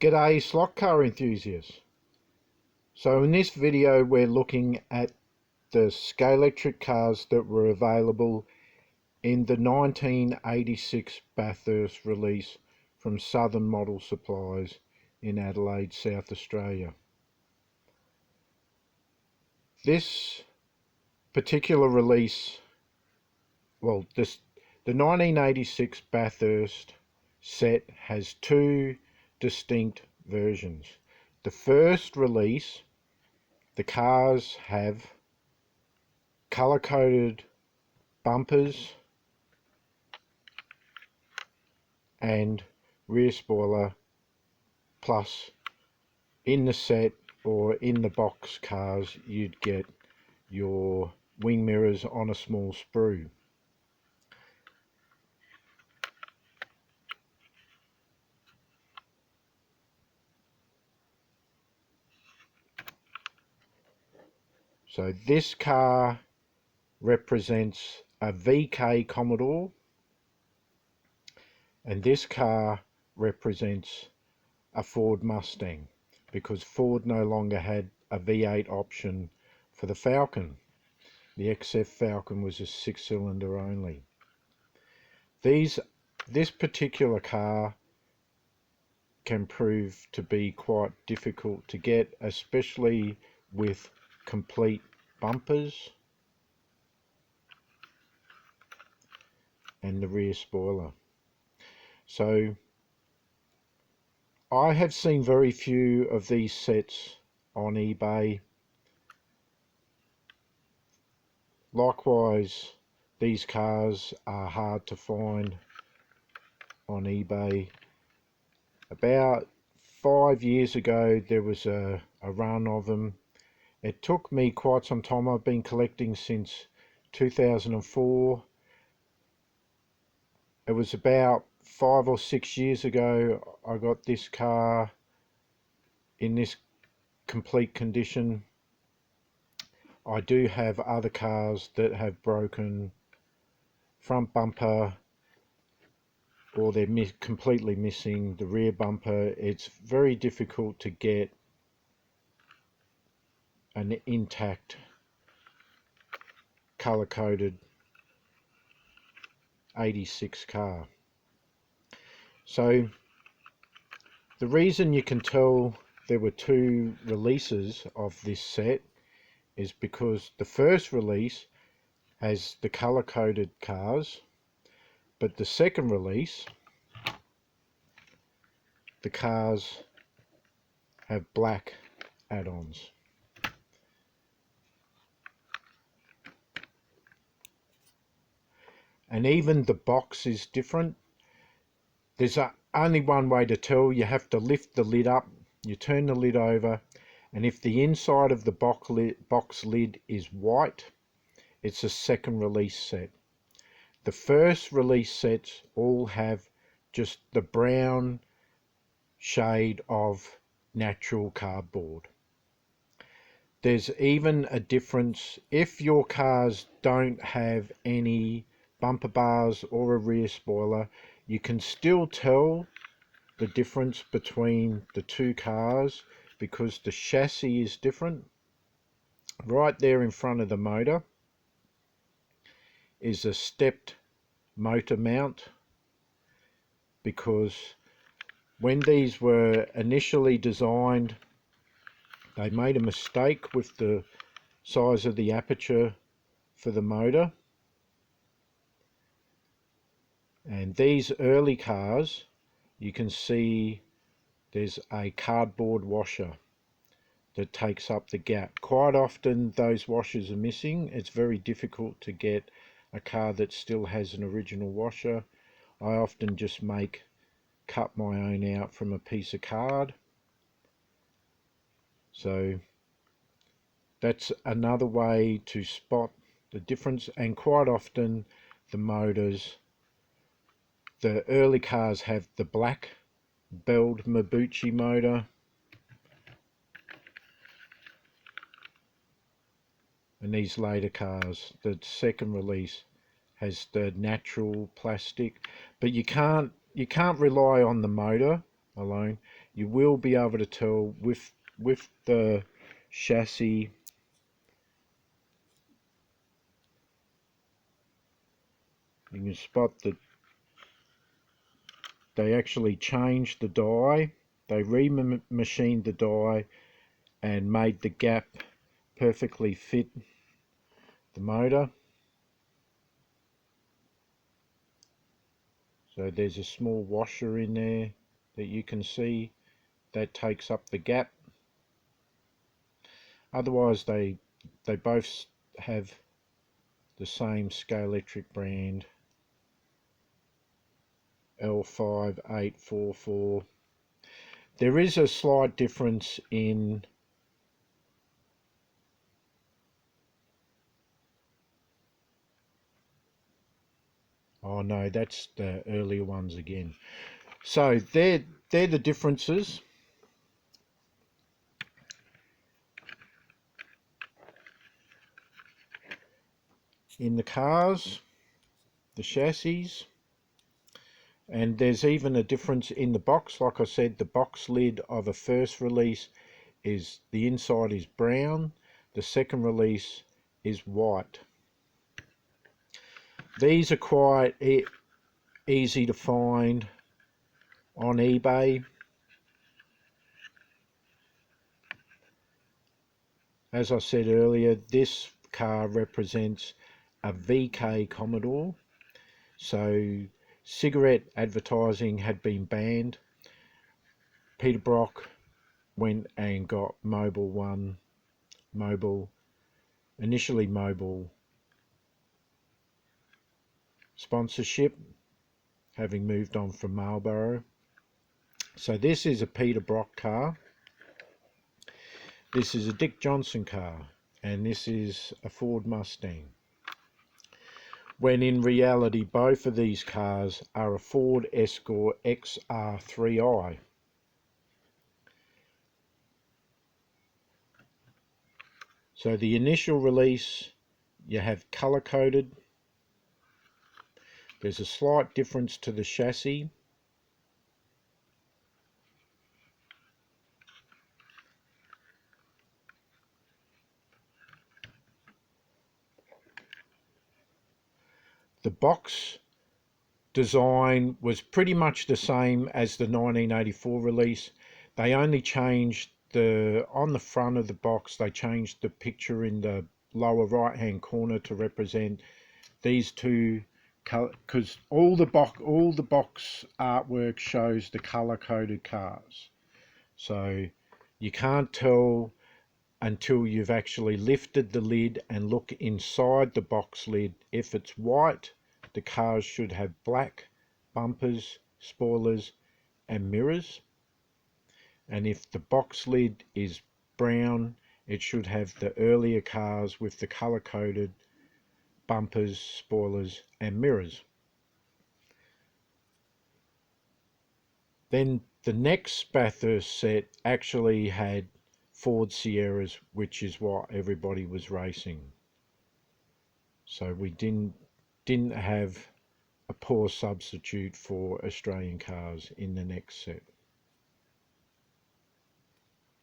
G'day slot car enthusiasts. So in this video we're looking at the Scalextric cars that were available in the 1986 Bathurst release from Southern Model Supplies in Adelaide, South Australia. This particular release, the 1986 Bathurst set has two distinct versions. The first release, the cars have colour-coded bumpers and rear spoiler, plus in the set or in the box cars you'd get your wing mirrors on a small sprue. So this car represents a VK Commodore, and this car represents a Ford Mustang, because Ford no longer had a V8 option for the Falcon. The XF Falcon was a 6-cylinder only. This particular car can prove to be quite difficult to get, especially with complete bumpers and the rear spoiler. So I have seen very few of these sets on eBay. Likewise, these cars are hard to find on eBay. About 5 years ago there was a run of them. It took me quite some time. I've been collecting since 2004. It was about 5 or 6 years ago I got this car in this complete condition. I do have other cars that have broken front bumper, or they're completely missing the rear bumper. It's very difficult to get an intact color-coded 86 car. So the reason you can tell there were two releases of this set is because the first release has the color-coded cars, but the second release, the cars have black add-ons. And even the box is different. There's only one way to tell. You have to lift the lid up, you turn the lid over, and if the inside of the box lid is white, it's a second release set. The first release sets all have just the brown shade of natural cardboard. There's even a difference if your cars don't have any bumper bars or a rear spoiler. You can still tell the difference between the two cars because the chassis is different. Right there in front of the motor is a stepped motor mount, because when these were initially designed they made a mistake with the size of the aperture for the motor. And these early cars, you can see there's a cardboard washer that takes up the gap. Quite often those washers are missing. It's very difficult to get a car that still has an original washer. I often just cut my own out from a piece of card. So that's another way to spot the difference. And quite often the motors, the early cars have the black belled Mabuchi motor, and these later cars, the second release, has the natural plastic. But you can't rely on the motor alone. you will be able to tell with the chassis. You can spot that they actually changed the die. They re-machined the die and made the gap perfectly fit the motor. So there's a small washer in there that you can see that takes up the gap. Otherwise they both have the same Scalextric brand, L5844. There is a slight difference in oh no, that's the earlier ones again. So they're the differences. In the cars, the chassis, and there's even a difference in the box. Like I said, the box lid of a first release is the inside is brown, the second release is white. These are quite easy to find on eBay. As I said earlier, this car represents a VK Commodore. So cigarette advertising had been banned. Peter Brock went and got initially Mobil sponsorship, having moved on from Marlboro. So this is a Peter Brock car. This is a Dick Johnson car, and this is a Ford Mustang. When in reality, both of these cars are a Ford Escort XR3i. So the initial release, you have color coded. There's a slight difference to the chassis. The box design was pretty much the same as the 1984 release. They only changed on the front of the box, they changed the picture in the lower right hand corner to represent these two, because all the box artwork shows the color coded cars. So you can't tell until you've actually lifted the lid and look inside the box lid. If it's white, the cars should have black bumpers, spoilers and mirrors. And if the box lid is brown, it should have the earlier cars with the color coded bumpers, spoilers and mirrors. Then the next Bathurst set actually had Ford Sierras, which is what everybody was racing. So we didn't have a poor substitute for Australian cars in the next set.